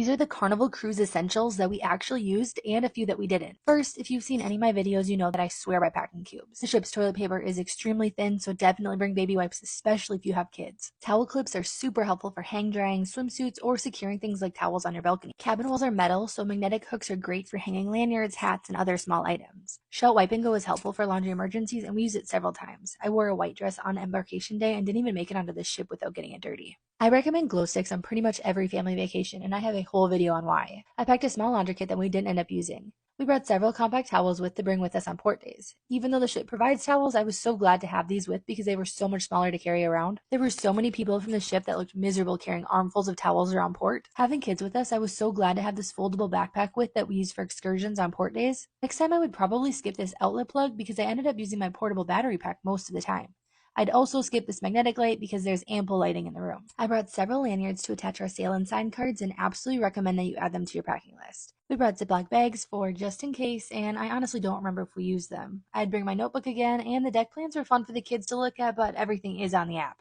These are the Carnival Cruise Essentials that we actually used and a few that we didn't. First, if you've seen any of my videos, you know that I swear by packing cubes. The ship's toilet paper is extremely thin, so definitely bring baby wipes, especially if you have kids. Towel clips are super helpful for hang drying swimsuits or securing things like towels on your balcony. Cabin walls are metal, so magnetic hooks are great for hanging lanyards, hats, and other small items. Shell Wipe and Go is helpful for laundry emergencies, and we use it several times. I wore a white dress on embarkation day and didn't even make it onto the ship without getting it dirty. I recommend glow sticks on pretty much every family vacation, and I have a whole video on why. I packed a small laundry kit that we didn't end up using. We brought several compact towels to bring with us on port days. Even though the ship provides towels, I was so glad to have these with because they were so much smaller to carry around. There were so many people from the ship that looked miserable carrying armfuls of towels around port. Having kids with us, I was so glad to have this foldable backpack that we use for excursions on port days. Next time I would probably skip this outlet plug because I ended up using my portable battery pack most of the time. I'd also skip this magnetic light because there's ample lighting in the room. I brought several lanyards to attach our sail and sign cards and absolutely recommend that you add them to your packing list. We brought Ziploc bags for just in case, and I honestly don't remember if we used them. I'd bring my notebook again, and the deck plans were fun for the kids to look at, but everything is on the app.